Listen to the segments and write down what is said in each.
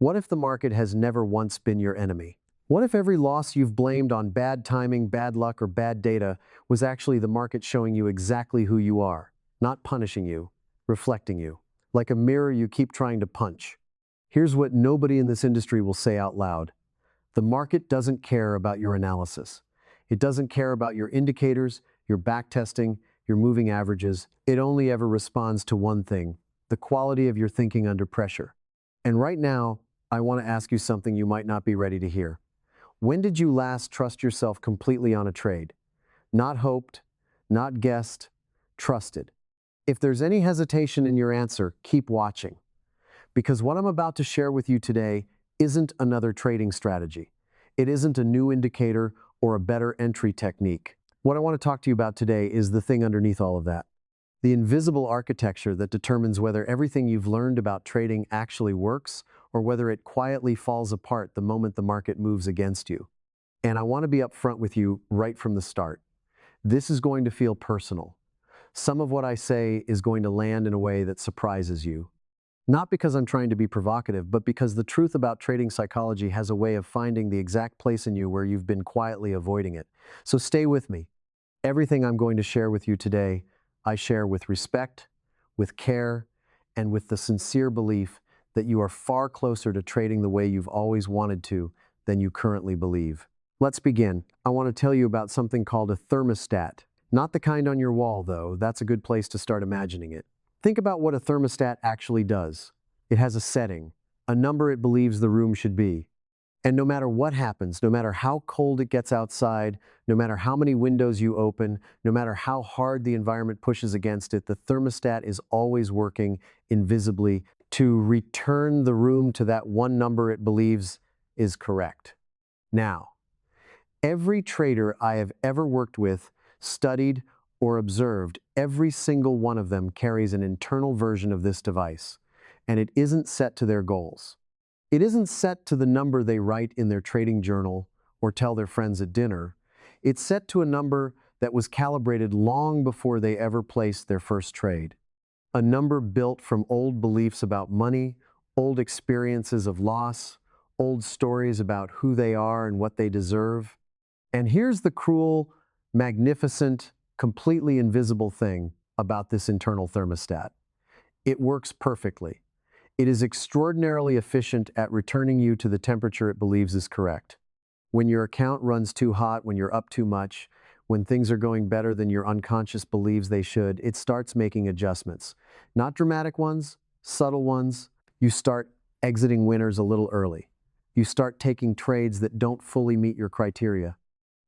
What if the market has never once been your enemy? What if every loss you've blamed on bad timing, bad luck, or bad data was actually the market showing you exactly who you are, not punishing you, reflecting you, like a mirror you keep trying to punch? Here's what nobody in this industry will say out loud. The market doesn't care about your analysis. It doesn't care about your indicators, your backtesting, your moving averages. It only ever responds to one thing: the quality of your thinking under pressure. And right now, I want to ask you something you might not be ready to hear. When did you last trust yourself completely on a trade? Not hoped, not guessed, trusted. If there's any hesitation in your answer, keep watching. Because what I'm about to share with you today isn't another trading strategy. It isn't a new indicator or a better entry technique. What I want to talk to you about today is the thing underneath all of that. The invisible architecture that determines whether everything you've learned about trading actually works or whether it quietly falls apart the moment the market moves against you. And I want to be upfront with you right from the start. This is going to feel personal. Some of what I say is going to land in a way that surprises you. Not because I'm trying to be provocative, but because the truth about trading psychology has a way of finding the exact place in you where you've been quietly avoiding it. So stay with me. Everything I'm going to share with you today, I share with respect, with care, and with the sincere belief that you are far closer to trading the way you've always wanted to than you currently believe. Let's begin. I want to tell you about something called a thermostat. Not the kind on your wall, though. That's a good place to start imagining it. Think about what a thermostat actually does. It has a setting, a number it believes the room should be. And no matter what happens, no matter how cold it gets outside, no matter how many windows you open, no matter how hard the environment pushes against it, the thermostat is always working invisibly to return the room to that one number it believes is correct. Now, every trader I have ever worked with, studied, or observed, every single one of them carries an internal version of this device, and it isn't set to their goals. It isn't set to the number they write in their trading journal or tell their friends at dinner. It's set to a number that was calibrated long before they ever placed their first trade. A number built from old beliefs about money, old experiences of loss, old stories about who they are and what they deserve. And here's the cruel, magnificent, completely invisible thing about this internal thermostat. It works perfectly. It is extraordinarily efficient at returning you to the temperature it believes is correct. When your account runs too hot, when you're up too much, when things are going better than your unconscious believes they should, it starts making adjustments. Not dramatic ones, subtle ones. You start exiting winners a little early. You start taking trades that don't fully meet your criteria.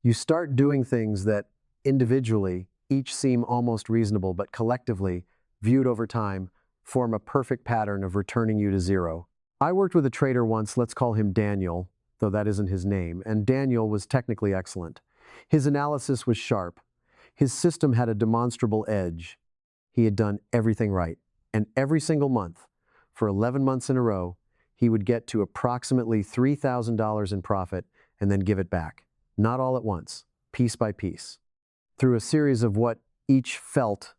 You start doing things that individually each seem almost reasonable, but collectively, viewed over time, form a perfect pattern of returning you to zero. I worked with a trader once, let's call him Daniel, though that isn't his name, and Daniel was technically excellent. His analysis was sharp. His system had a demonstrable edge. He had done everything right, and every single month, for 11 months in a row, he would get to approximately $3,000 in profit and then give it back. Not all at once, piece by piece, through a series of what each felt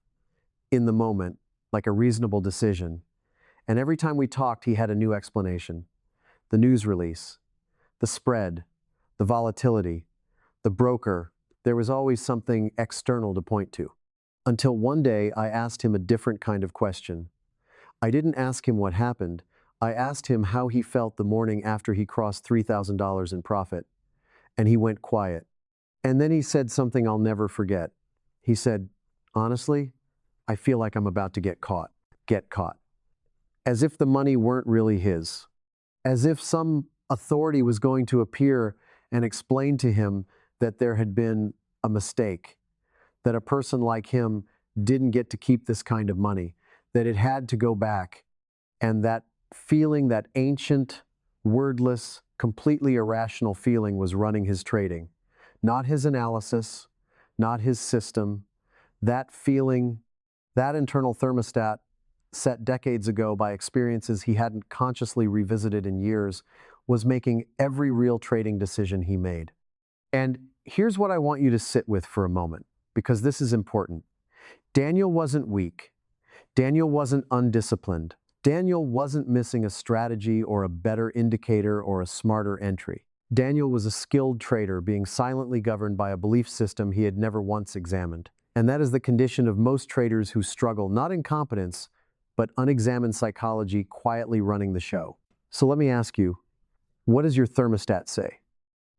in the moment like a reasonable decision. And every time we talked, he had a new explanation. The news release, the spread, the volatility, the broker. There was always something external to point to. Until one day, I asked him a different kind of question. I didn't ask him what happened. I asked him how he felt the morning after he crossed $3,000 in profit. And he went quiet. And then he said something I'll never forget. He said, "Honestly, I feel like I'm about to get caught. Get caught." As if the money weren't really his. As if some authority was going to appear and explain to him that there had been a mistake, that a person like him didn't get to keep this kind of money, that it had to go back. And that feeling, that ancient, wordless, completely irrational feeling was running his trading. Not his analysis, not his system. That feeling, that internal thermostat, set decades ago by experiences he hadn't consciously revisited in years, was making every real trading decision he made. And here's what I want you to sit with for a moment, because this is important. Daniel wasn't weak. Daniel wasn't undisciplined. Daniel wasn't missing a strategy or a better indicator or a smarter entry. Daniel was a skilled trader being silently governed by a belief system he had never once examined. And that is the condition of most traders who struggle, not incompetence, but unexamined psychology quietly running the show. So let me ask you, what does your thermostat say?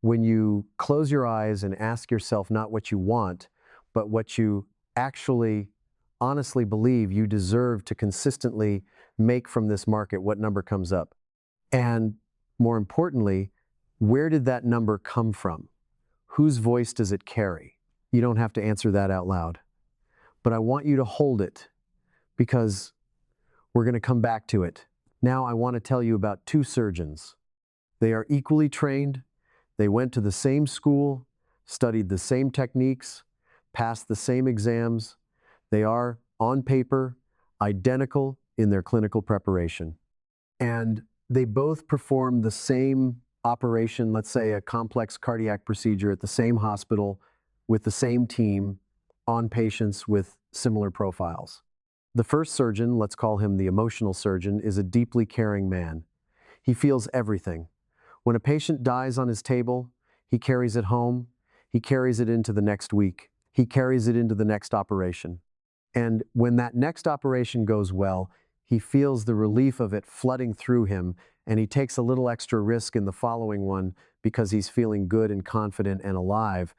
When you close your eyes and ask yourself not what you want, but what you actually honestly believe you deserve to consistently make from this market, what number comes up? And more importantly, where did that number come from? Whose voice does it carry? You don't have to answer that out loud, but I want you to hold it because we're going to come back to it. Now I want to tell you about two surgeons. They are equally trained. They went to the same school, studied the same techniques, passed the same exams. They are, on paper, identical in their clinical preparation. And they both perform the same operation, let's say a complex cardiac procedure at the same hospital with the same team on patients with similar profiles. The first surgeon, let's call him the emotional surgeon, is a deeply caring man. He feels everything. When a patient dies on his table, he carries it home, he carries it into the next week, he carries it into the next operation. And when that next operation goes well, he feels the relief of it flooding through him, and he takes a little extra risk in the following one because he's feeling good and confident and alive.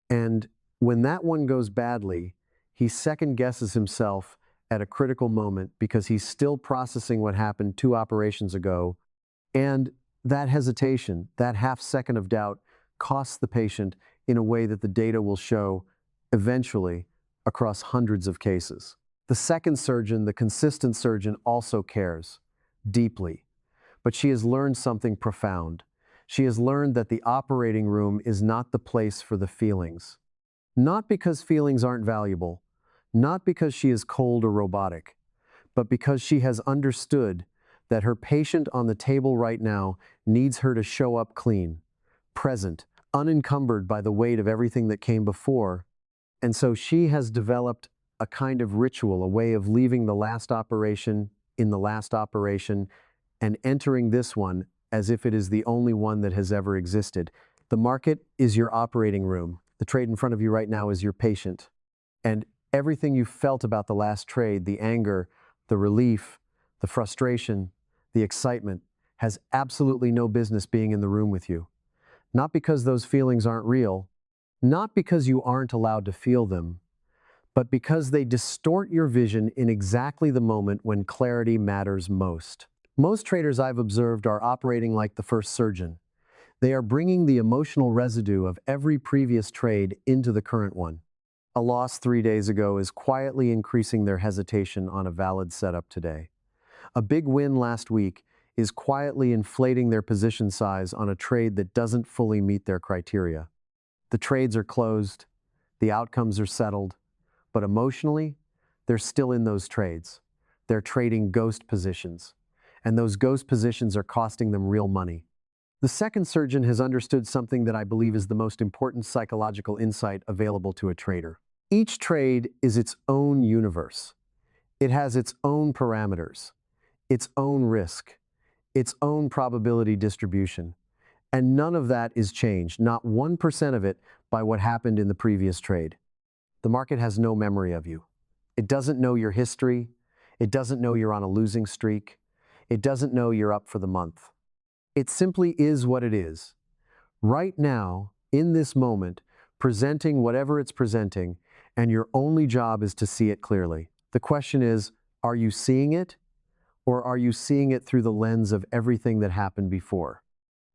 And when that one goes badly, he second guesses himself at a critical moment because he's still processing what happened 2 operations ago. And that hesitation, that half second of doubt, costs the patient in a way that the data will show eventually across hundreds of cases. The second surgeon, the consistent surgeon, also cares deeply, but she has learned something profound. She has learned that the operating room is not the place for the feelings. Not because feelings aren't valuable, not because she is cold or robotic, but because she has understood that her patient on the table right now needs her to show up clean, present, unencumbered by the weight of everything that came before. And so she has developed a kind of ritual, a way of leaving the last operation in the last operation and entering this one as if it is the only one that has ever existed. The market is your operating room. The trade in front of you right now is your patient. And everything you felt about the last trade, the anger, the relief, the frustration, the excitement, has absolutely no business being in the room with you. Not because those feelings aren't real, not because you aren't allowed to feel them, but because they distort your vision in exactly the moment when clarity matters most. Most traders I've observed are operating like the first surgeon. They are bringing the emotional residue of every previous trade into the current one. A loss 3 days ago is quietly increasing their hesitation on a valid setup today. A big win last week is quietly inflating their position size on a trade that doesn't fully meet their criteria. The trades are closed, the outcomes are settled, but emotionally, they're still in those trades. They're trading ghost positions, and those ghost positions are costing them real money. The second surgeon has understood something that I believe is the most important psychological insight available to a trader. Each trade is its own universe. It has its own parameters, its own risk, its own probability distribution. And none of that is changed, not 1% of it, by what happened in the previous trade. The market has no memory of you. It doesn't know your history. It doesn't know you're on a losing streak. It doesn't know you're up for the month. It simply is what it is. Right now, in this moment, presenting whatever it's presenting, and your only job is to see it clearly. The question is, are you seeing it, or are you seeing it through the lens of everything that happened before?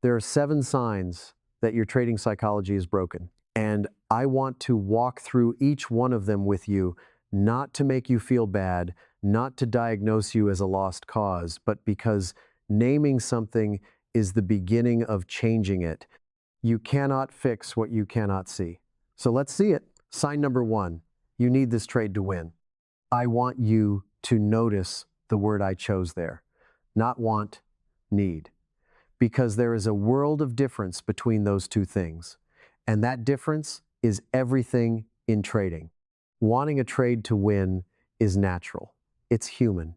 There are 7 signs that your trading psychology is broken, and I want to walk through each one of them with you, not to make you feel bad, not to diagnose you as a lost cause, but because naming something is the beginning of changing it. You cannot fix what you cannot see. So let's see it. Sign number 1, you need this trade to win. I want you to notice the word I chose there. Not want, need. Because there is a world of difference between those two things. And that difference is everything in trading. Wanting a trade to win is natural. It's human.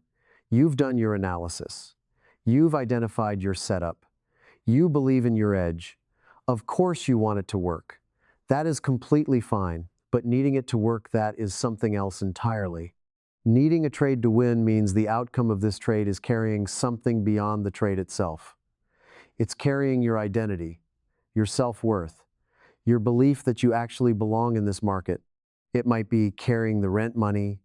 You've done your analysis. You've identified your setup. You believe in your edge. Of course you want it to work. That is completely fine, but needing it to work, that is something else entirely. Needing a trade to win means the outcome of this trade is carrying something beyond the trade itself. It's carrying your identity, your self-worth, your belief that you actually belong in this market. It might be carrying the rent money,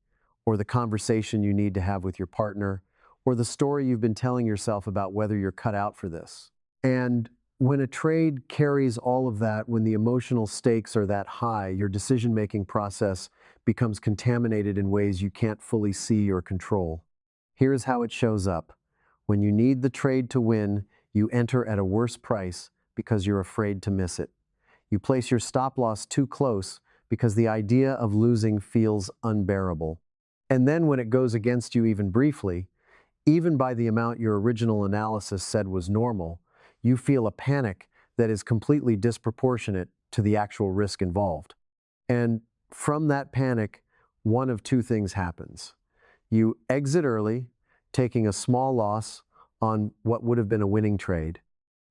or the conversation you need to have with your partner, or the story you've been telling yourself about whether you're cut out for this. And when a trade carries all of that, when the emotional stakes are that high, your decision-making process becomes contaminated in ways you can't fully see or control. Here's how it shows up. When you need the trade to win, you enter at a worse price because you're afraid to miss it. You place your stop loss too close because the idea of losing feels unbearable. And then when it goes against you even briefly, even by the amount your original analysis said was normal, you feel a panic that is completely disproportionate to the actual risk involved. And from that panic, one of two things happens. You exit early, taking a small loss on what would have been a winning trade,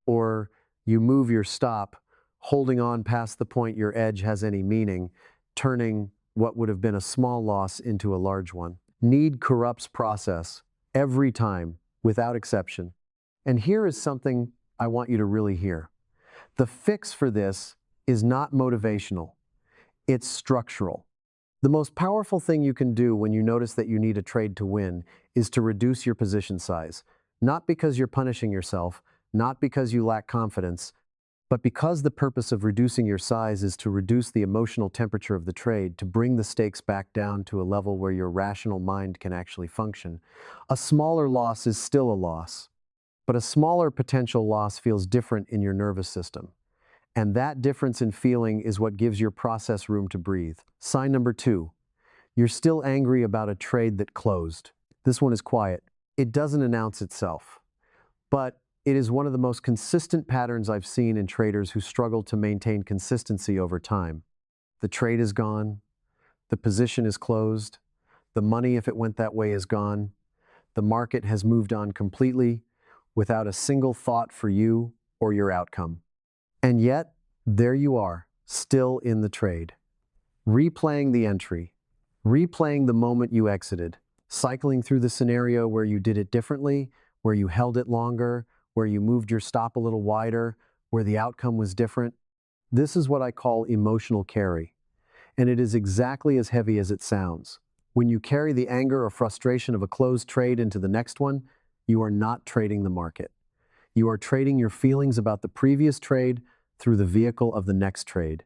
or you move your stop, holding on past the point your edge has any meaning, turning what would have been a small loss into a large one. Need corrupts process every time, without exception. And here is something I want you to really hear. The fix for this is not motivational, it's structural. The most powerful thing you can do when you notice that you need a trade to win is to reduce your position size. Not because you're punishing yourself, not because you lack confidence, but because the purpose of reducing your size is to reduce the emotional temperature of the trade, to bring the stakes back down to a level where your rational mind can actually function. A smaller loss is still a loss, but a smaller potential loss feels different in your nervous system. And that difference in feeling is what gives your process room to breathe. Sign number 2. You're still angry about a trade that closed. This one is quiet. It doesn't announce itself. But it is one of the most consistent patterns I've seen in traders who struggle to maintain consistency over time. The trade is gone. The position is closed. The money, if it went that way, is gone. The market has moved on completely without a single thought for you or your outcome. And yet, there you are, still in the trade. Replaying the entry, replaying the moment you exited, cycling through the scenario where you did it differently, where you held it longer, where you moved your stop a little wider, where the outcome was different. This is what I call emotional carry, and it is exactly as heavy as it sounds. When you carry the anger or frustration of a closed trade into the next one, you are not trading the market. You are trading your feelings about the previous trade through the vehicle of the next trade.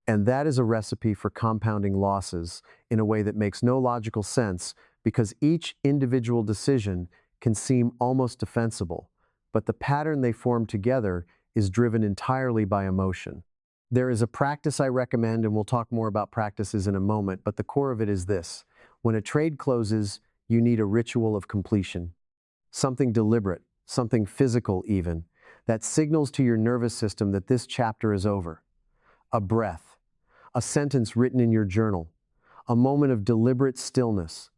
And that is a recipe for compounding losses in a way that makes no logical sense, because each individual decision can seem almost defensible, but the pattern they form together is driven entirely by emotion. There is a practice I recommend, and we'll talk more about practices in a moment, but the core of it is this. When a trade closes, you need a ritual of completion. Something deliberate, something physical even, that signals to your nervous system that this chapter is over. A breath, a sentence written in your journal, a moment of deliberate stillness,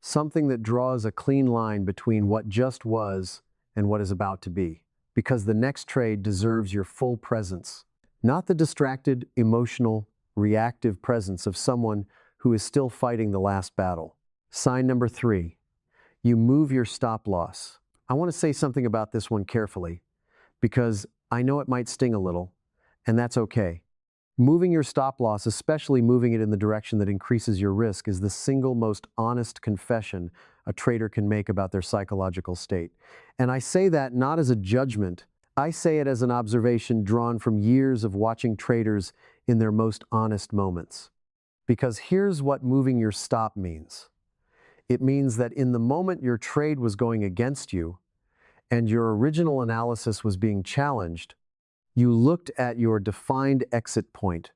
something that draws a clean line between what just was and what is about to be. Because the next trade deserves your full presence, not the distracted, emotional, reactive presence of someone who is still fighting the last battle. Sign number 3, you move your stop loss. I want to say something about this one carefully, because I know it might sting a little, and that's okay. Moving your stop loss, especially moving it in the direction that increases your risk, is the single most honest confession a trader can make about their psychological state. And I say that not as a judgment, I say it as an observation drawn from years of watching traders in their most honest moments. Because here's what moving your stop means. It means that in the moment your trade was going against you, and your original analysis was being challenged, you looked at your defined exit point,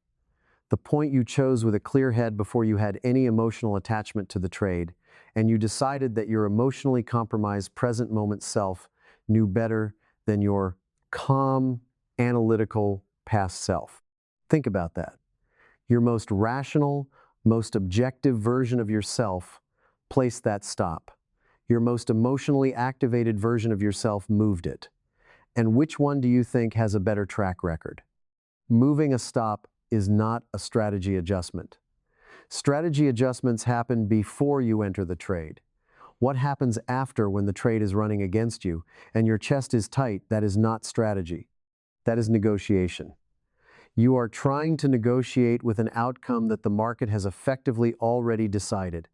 the point you chose with a clear head before you had any emotional attachment to the trade, and you decided that your emotionally compromised present moment self knew better than your calm, analytical past self. Think about that. Your most rational, most objective version of yourself placed that stop. Your most emotionally activated version of yourself moved it. And which one do you think has a better track record? Moving a stop is not a strategy adjustment. Strategy adjustments happen before you enter the trade. What happens after when the trade is running against you and your chest is tight, that is not strategy. That is negotiation. You are trying to negotiate with an outcome that the market has effectively already decided,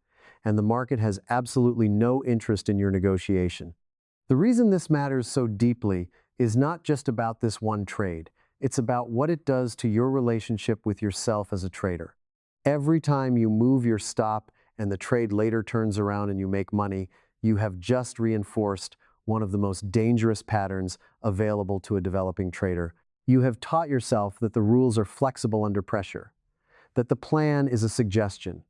and the market has absolutely no interest in your negotiation. The reason this matters so deeply is not just about this one trade. It's about what it does to your relationship with yourself as a trader. Every time you move your stop and the trade later turns around and you make money, you have just reinforced one of the most dangerous patterns available to a developing trader. You have taught yourself that the rules are flexible under pressure, that the plan is a suggestion,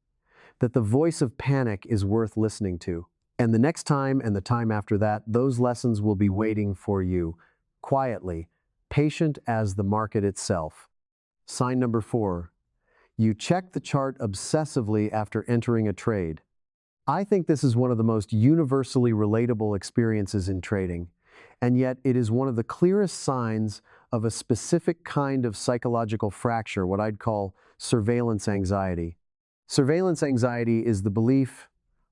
that the voice of panic is worth listening to. And the next time and the time after that, those lessons will be waiting for you, quietly, patient as the market itself. Sign number 4. You check the chart obsessively after entering a trade. I think this is one of the most universally relatable experiences in trading, and yet it is one of the clearest signs of a specific kind of psychological fracture, what I'd call surveillance anxiety. Surveillance anxiety is the belief,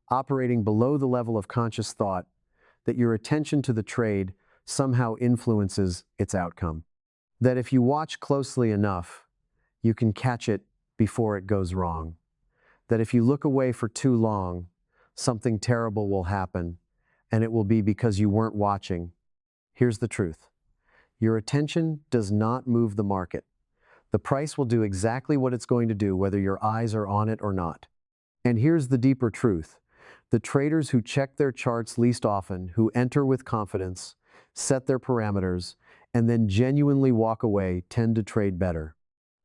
operating below the level of conscious thought, that your attention to the trade somehow influences its outcome. That if you watch closely enough, you can catch it before it goes wrong. That if you look away for too long, something terrible will happen, and it will be because you weren't watching. Here's the truth. Your attention does not move the market. The price will do exactly what it's going to do, whether your eyes are on it or not. And here's the deeper truth. The traders who check their charts least often, who enter with confidence, set their parameters, and then genuinely walk away, tend to trade better.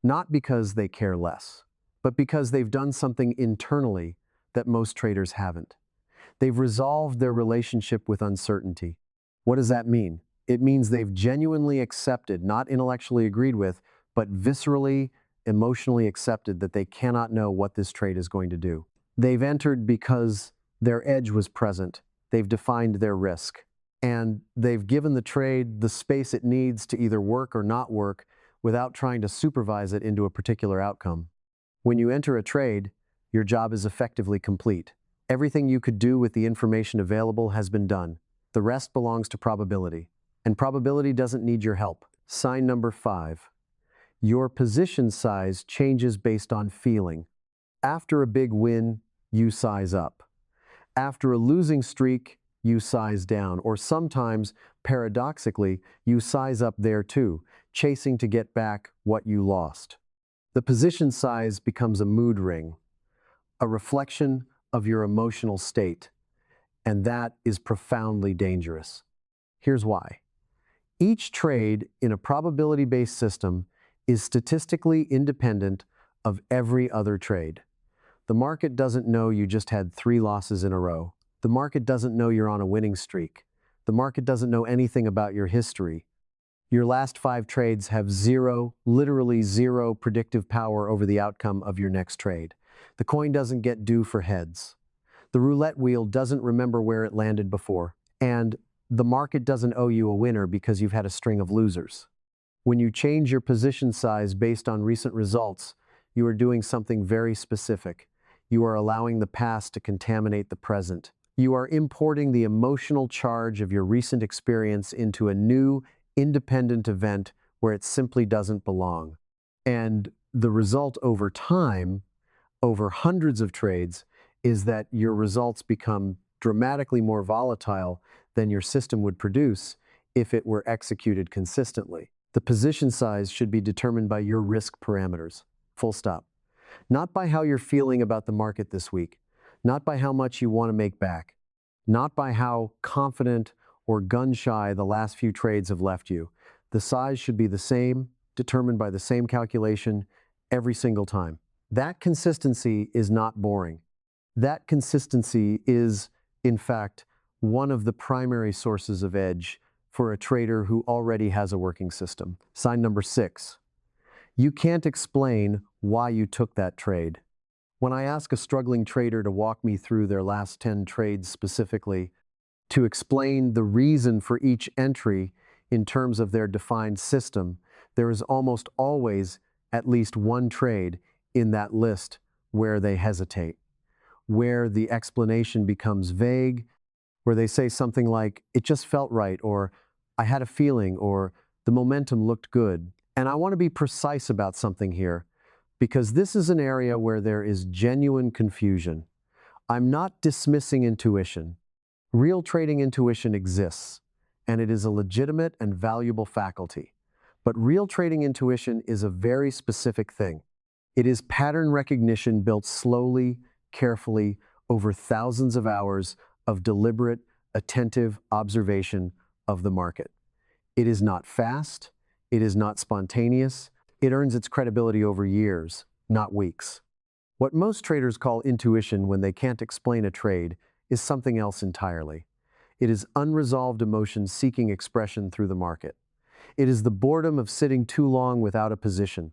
Not because they care less, but because they've done something internally that most traders haven't. They've resolved their relationship with uncertainty. What does that mean? It means they've genuinely accepted, not intellectually agreed with, but viscerally, emotionally accepted that they cannot know what this trade is going to do. They've entered because their edge was present. They've defined their risk. And they've given the trade the space it needs to either work or not work without trying to supervise it into a particular outcome. When you enter a trade, your job is effectively complete. Everything you could do with the information available has been done. The rest belongs to probability. And probability doesn't need your help. Sign number 5. Your position size changes based on feeling. After a big win, you size up. After a losing streak, you size down. Or sometimes, paradoxically, you size up there too, chasing to get back what you lost. The position size becomes a mood ring, a reflection of your emotional state, and that is profoundly dangerous. Here's why. Each trade in a probability-based system is statistically independent of every other trade. The market doesn't know you just had 3 losses in a row. The market doesn't know you're on a winning streak. The market doesn't know anything about your history. Your last 5 trades have zero, literally zero predictive power over the outcome of your next trade. The coin doesn't get due for heads. The roulette wheel doesn't remember where it landed before. And the market doesn't owe you a winner because you've had a string of losers. When you change your position size based on recent results, you are doing something very specific. You are allowing the past to contaminate the present. You are importing the emotional charge of your recent experience into a new, independent event where it simply doesn't belong. And the result over time, over hundreds of trades, is that your results become dramatically more volatile than your system would produce if it were executed consistently. The position size should be determined by your risk parameters. Full stop. Not by how you're feeling about the market this week, not by how much you want to make back, not by how confident or gun-shy the last few trades have left you. The size should be the same, determined by the same calculation every single time. That consistency is not boring. That consistency is, in fact, one of the primary sources of edge for a trader who already has a working system. Sign number 6. You can't explain why you took that trade. When I ask a struggling trader to walk me through their last 10 trades specifically, To explain the reason for each entry in terms of their defined system, there is almost always at least one trade in that list where they hesitate, where the explanation becomes vague, where they say something like, "It just felt right," or "I had a feeling," or "The momentum looked good." And I want to be precise about something here, because this is an area where there is genuine confusion. I'm not dismissing intuition. Real trading intuition exists, and it is a legitimate and valuable faculty. But real trading intuition is a very specific thing. It is pattern recognition built slowly, carefully, over thousands of hours of deliberate, attentive observation of the market. It is not fast, it is not spontaneous, it earns its credibility over years, not weeks. What most traders call intuition when they can't explain a trade is something else entirely. It is unresolved emotion seeking expression through the market. It is the boredom of sitting too long without a position.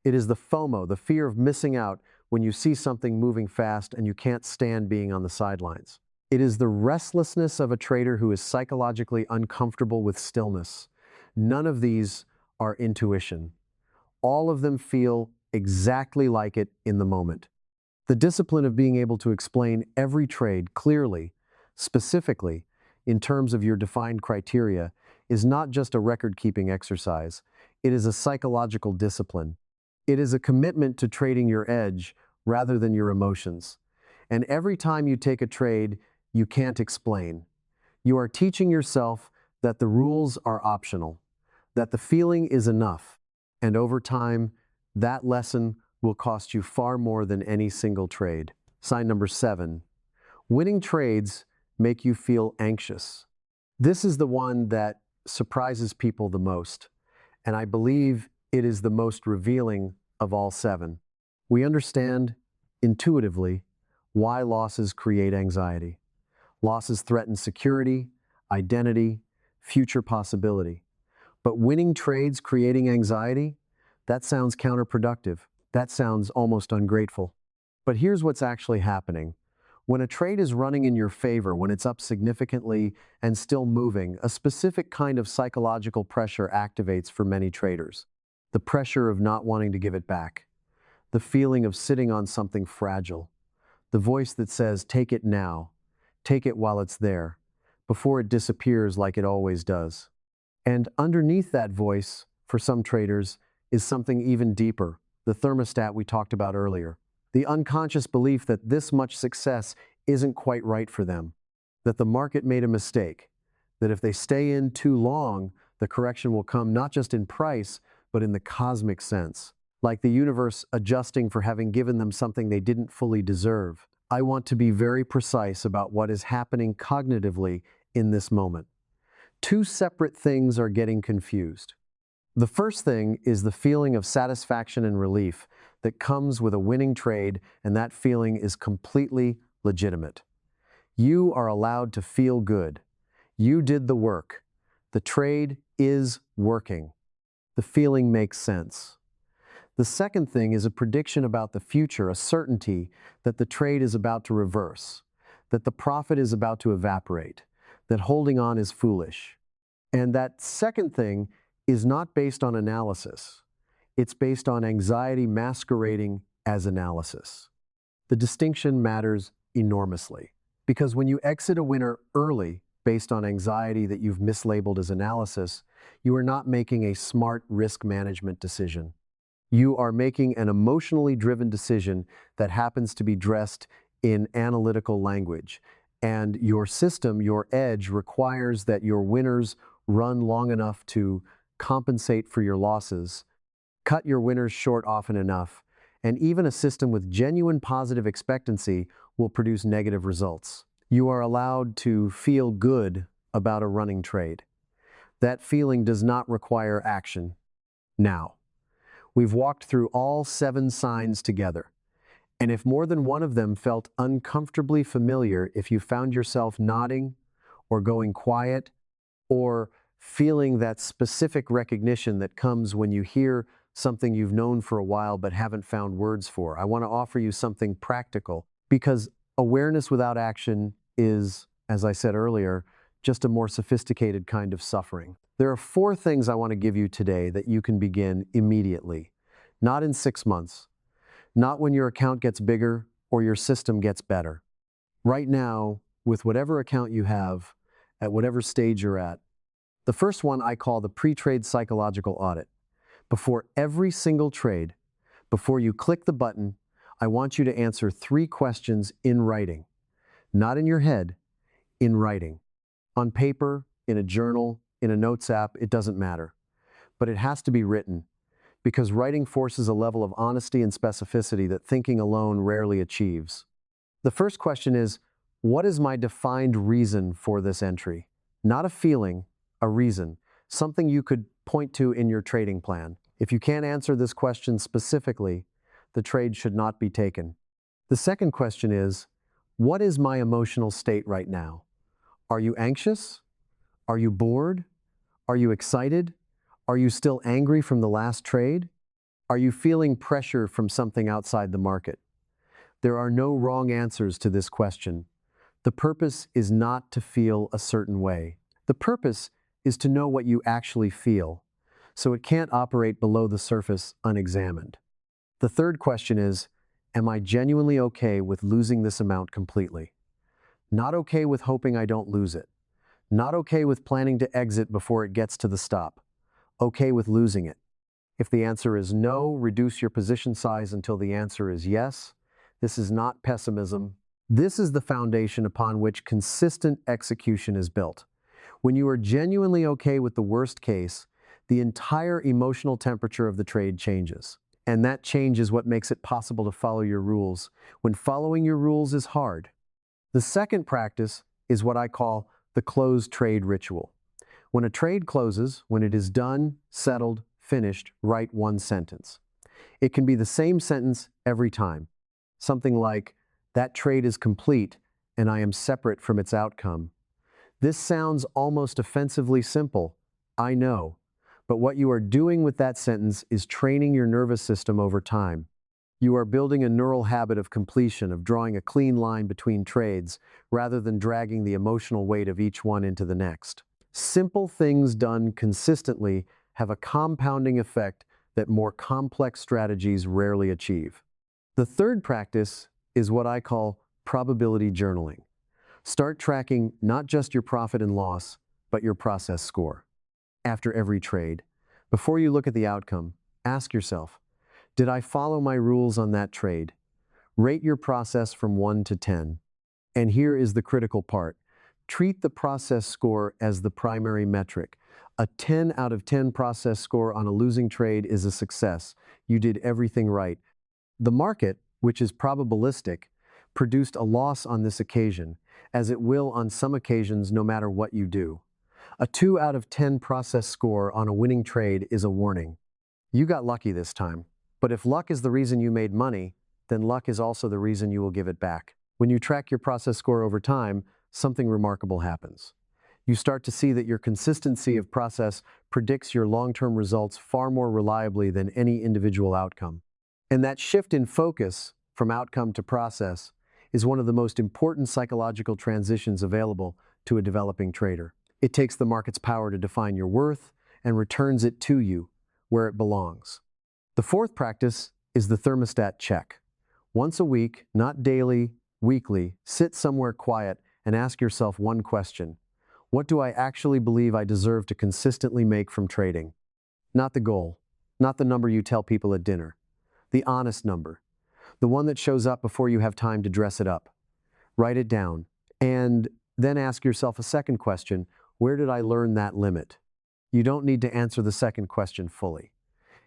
It is the FOMO, the fear of missing out when you see something moving fast and you can't stand being on the sidelines. It is the restlessness of a trader who is psychologically uncomfortable with stillness. None of these are intuition. All of them feel exactly like it in the moment. The discipline of being able to explain every trade clearly, specifically, in terms of your defined criteria, is not just a record-keeping exercise. It is a psychological discipline. It is a commitment to trading your edge rather than your emotions. And every time you take a trade you can't explain, you are teaching yourself that the rules are optional, that the feeling is enough, and over time, that lesson will cost you far more than any single trade. Sign number 7. Winning trades make you feel anxious. This is the one that surprises people the most, and I believe it is the most revealing of all 7. We understand, intuitively, why losses create anxiety. Losses threaten security, identity, future possibility. But winning trades creating anxiety? That sounds counterproductive. That sounds almost ungrateful. But here's what's actually happening. When a trade is running in your favor, when it's up significantly and still moving, a specific kind of psychological pressure activates for many traders. The pressure of not wanting to give it back. The feeling of sitting on something fragile. The voice that says, "Take it now. Take it while it's there, before it disappears like it always does." And underneath that voice, for some traders, is something even deeper, the thermostat we talked about earlier. The unconscious belief that this much success isn't quite right for them, that the market made a mistake, that if they stay in too long, the correction will come not just in price, but in the cosmic sense, like the universe adjusting for having given them something they didn't fully deserve. I want to be very precise about what is happening cognitively in this moment. Two separate things are getting confused. The first thing is the feeling of satisfaction and relief that comes with a winning trade, and that feeling is completely legitimate. You are allowed to feel good. You did the work. The trade is working. The feeling makes sense. The second thing is a prediction about the future, a certainty that the trade is about to reverse, that the profit is about to evaporate, that holding on is foolish. And that second thing is not based on analysis. It's based on anxiety masquerading as analysis. The distinction matters enormously, because when you exit a winner early based on anxiety that you've mislabeled as analysis, you are not making a smart risk management decision. You are making an emotionally driven decision that happens to be dressed in analytical language. And your system, your edge, requires that your winners run long enough to compensate for your losses, cut your winners short often enough, and even a system with genuine positive expectancy will produce negative results. You are allowed to feel good about a running trade. That feeling does not require action. Now, we've walked through all 7 signs together. And if more than one of them felt uncomfortably familiar, if you found yourself nodding or going quiet or feeling that specific recognition that comes when you hear something you've known for a while but haven't found words for, I want to offer you something practical, because awareness without action is, as I said earlier, just a more sophisticated kind of suffering. There are 4 things I want to give you today that you can begin immediately. Not in 6 months, not when your account gets bigger or your system gets better. Right now, with whatever account you have, at whatever stage you're at. The first one I call the pre-trade psychological audit. Before every single trade, before you click the button, I want you to answer 3 questions in writing. Not in your head, in writing. On paper, in a journal, in a notes app, it doesn't matter. But it has to be written, because writing forces a level of honesty and specificity that thinking alone rarely achieves. The first question is, what is my defined reason for this entry? Not a feeling, a reason, something you could point to in your trading plan. If you can't answer this question specifically, the trade should not be taken. The second question is, what is my emotional state right now? Are you anxious? Are you bored? Are you excited? Are you still angry from the last trade? Are you feeling pressure from something outside the market? There are no wrong answers to this question. The purpose is not to feel a certain way. The purpose is to know what you actually feel, so it can't operate below the surface unexamined. The third question is, am I genuinely okay with losing this amount completely? Not okay with hoping I don't lose it. Not okay with planning to exit before it gets to the stop. Okay with losing it. If the answer is no, reduce your position size until the answer is yes. This is not pessimism. This is the foundation upon which consistent execution is built. When you are genuinely okay with the worst case, the entire emotional temperature of the trade changes. And that change is what makes it possible to follow your rules, when following your rules is hard. The second practice is what I call the close trade ritual. When a trade closes, when it is done, settled, finished, write one sentence. It can be the same sentence every time. Something like, that trade is complete and I am separate from its outcome. This sounds almost offensively simple, I know, but what you are doing with that sentence is training your nervous system over time. You are building a neural habit of completion, of drawing a clean line between trades, rather than dragging the emotional weight of each one into the next. Simple things done consistently have a compounding effect that more complex strategies rarely achieve. The third practice is what I call probability journaling. Start tracking not just your profit and loss, but your process score. After every trade, before you look at the outcome, ask yourself, did I follow my rules on that trade? Rate your process from 1 to 10. And here is the critical part. Treat the process score as the primary metric. A 10 out of 10 process score on a losing trade is a success. You did everything right. The market, which is probabilistic, produced a loss on this occasion, as it will on some occasions no matter what you do. A 2 out of 10 process score on a winning trade is a warning. You got lucky this time, but if luck is the reason you made money, then luck is also the reason you will give it back. When you track your process score over time, something remarkable happens. You start to see that your consistency of process predicts your long-term results far more reliably than any individual outcome. And that shift in focus from outcome to process is one of the most important psychological transitions available to a developing trader. It takes the market's power to define your worth and returns it to you where it belongs. The fourth practice is the thermostat check. Once a week, not daily, weekly, sit somewhere quiet and ask yourself one question. What do I actually believe I deserve to consistently make from trading? Not the goal, not the number you tell people at dinner. The honest number, the one that shows up before you have time to dress it up. Write it down, and then ask yourself a second question, where did I learn that limit? You don't need to answer the second question fully.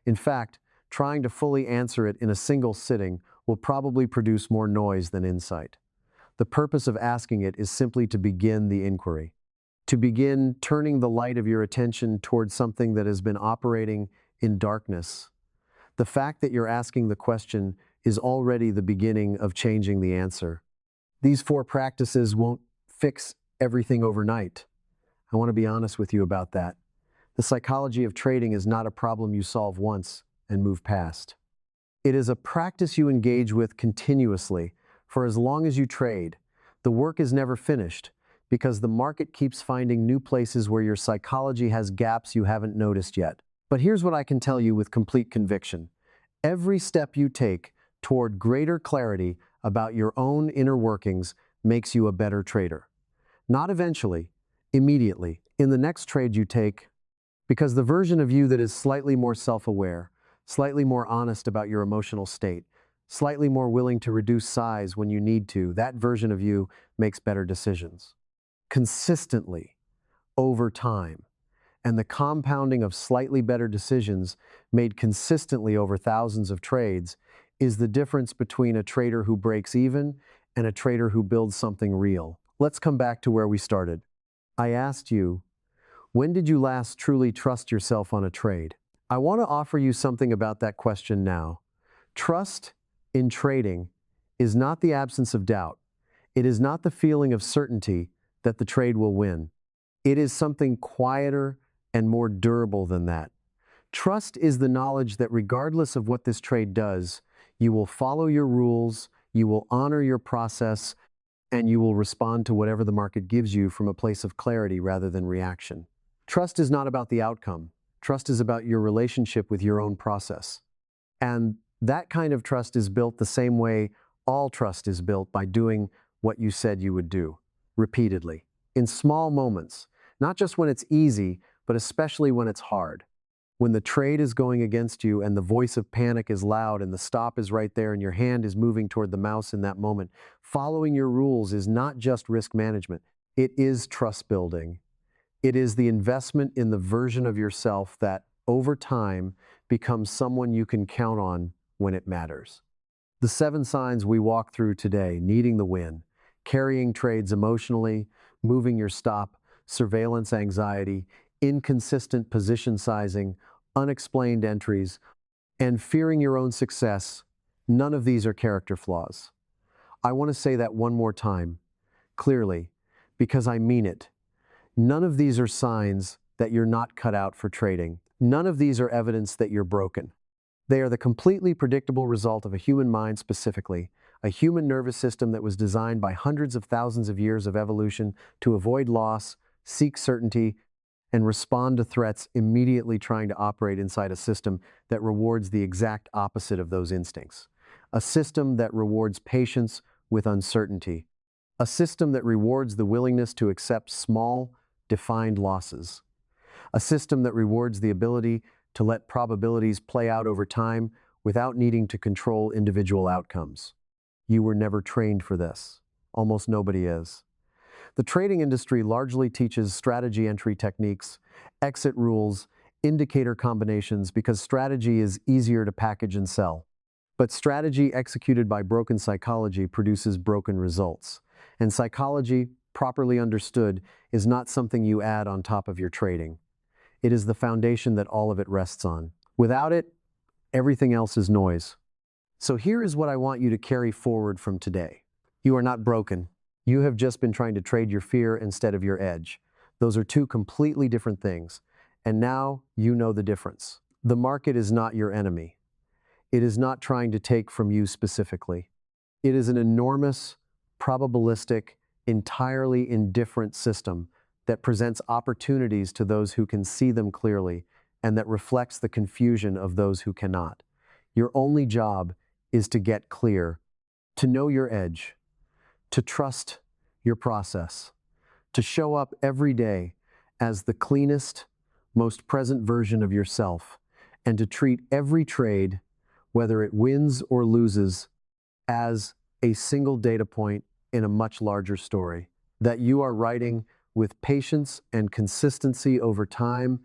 In fact, trying to fully answer it in a single sitting will probably produce more noise than insight. The purpose of asking it is simply to begin the inquiry, to begin turning the light of your attention towards something that has been operating in darkness. The fact that you're asking the question is already the beginning of changing the answer. These 4 practices won't fix everything overnight. I want to be honest with you about that. The psychology of trading is not a problem you solve once and move past. It is a practice you engage with continuously for as long as you trade. The work is never finished. because the market keeps finding new places where your psychology has gaps you haven't noticed yet. But here's what I can tell you with complete conviction. Every step you take toward greater clarity about your own inner workings makes you a better trader. Not eventually, immediately, in the next trade you take, because the version of you that is slightly more self-aware, slightly more honest about your emotional state, slightly more willing to reduce size when you need to, that version of you makes better decisions. Consistently, over time, and the compounding of slightly better decisions made consistently over thousands of trades is the difference between a trader who breaks even and a trader who builds something real. Let's come back to where we started. I asked you, when did you last truly trust yourself on a trade? I want to offer you something about that question now. Trust in trading is not the absence of doubt. It is not the feeling of certainty that the trade will win. It is something quieter and more durable than that. Trust is the knowledge that regardless of what this trade does, you will follow your rules, you will honor your process, and you will respond to whatever the market gives you from a place of clarity rather than reaction. Trust is not about the outcome. Trust is about your relationship with your own process. And that kind of trust is built the same way all trust is built, by doing what you said you would do, repeatedly, in small moments, not just when it's easy, but especially when it's hard. When the trade is going against you and the voice of panic is loud and the stop is right there and your hand is moving toward the mouse in that moment, following your rules is not just risk management, it is trust building. It is the investment in the version of yourself that, over time, becomes someone you can count on when it matters. The 7 signs we walk through today: needing the win, carrying trades emotionally, moving your stop, surveillance anxiety, inconsistent position sizing, unexplained entries, and fearing your own success, none of these are character flaws. I want to say that one more time, clearly, because I mean it. None of these are signs that you're not cut out for trading. None of these are evidence that you're broken. They are the completely predictable result of a human mind, specifically, a human nervous system that was designed by hundreds of thousands of years of evolution to avoid loss, seek certainty, and respond to threats, immediately trying to operate inside a system that rewards the exact opposite of those instincts. A system that rewards patience with uncertainty. A system that rewards the willingness to accept small, defined losses. A system that rewards the ability to let probabilities play out over time without needing to control individual outcomes. You were never trained for this. Almost nobody is. The trading industry largely teaches strategy entry techniques, exit rules, indicator combinations, because strategy is easier to package and sell. But strategy executed by broken psychology produces broken results. And psychology, properly understood, is not something you add on top of your trading. It is the foundation that all of it rests on. Without it, everything else is noise. So here is what I want you to carry forward from today. You are not broken. You have just been trying to trade your fear instead of your edge. Those are two completely different things. And now you know the difference. The market is not your enemy. It is not trying to take from you specifically. It is an enormous, probabilistic, entirely indifferent system that presents opportunities to those who can see them clearly and that reflects the confusion of those who cannot. Your only job is to get clear, to know your edge, to trust your process, to show up every day as the cleanest, most present version of yourself, and to treat every trade, whether it wins or loses, as a single data point in a much larger story that you are writing with patience and consistency over time.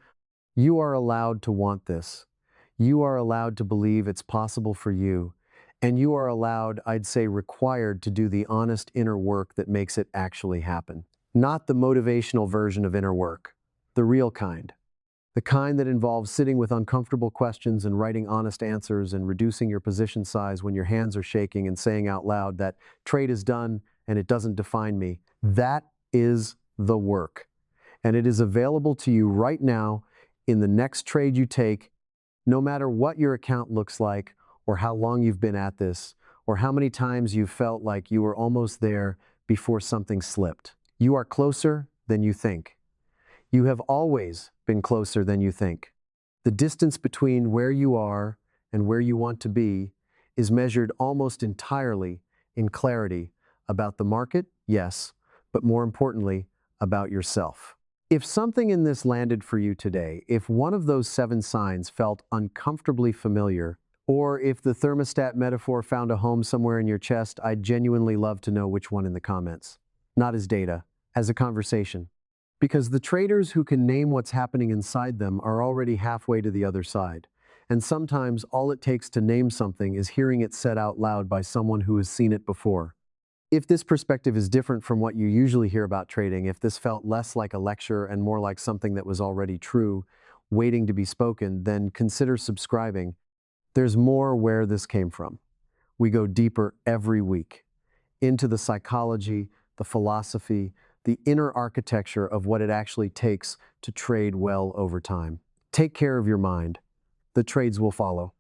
You are allowed to want this. You are allowed to believe it's possible for you. And you are allowed, I'd say required, to do the honest inner work that makes it actually happen. Not the motivational version of inner work, the real kind. The kind that involves sitting with uncomfortable questions and writing honest answers and reducing your position size when your hands are shaking and saying out loud that trade is done and it doesn't define me. That is the work. And it is available to you right now in the next trade you take, no matter what your account looks like, or how long you've been at this, or how many times you felt like you were almost there before something slipped. You are closer than you think. You have always been closer than you think. The distance between where you are and where you want to be is measured almost entirely in clarity about the market, yes, but more importantly, about yourself. If something in this landed for you today, if one of those 7 signs felt uncomfortably familiar, or if the thermostat metaphor found a home somewhere in your chest, I'd genuinely love to know which one in the comments. Not as data, as a conversation. Because the traders who can name what's happening inside them are already halfway to the other side. And sometimes all it takes to name something is hearing it said out loud by someone who has seen it before. If this perspective is different from what you usually hear about trading, if this felt less like a lecture and more like something that was already true, waiting to be spoken, then consider subscribing. There's more where this came from. We go deeper every week into the psychology, the philosophy, the inner architecture of what it actually takes to trade well over time. Take care of your mind. The trades will follow.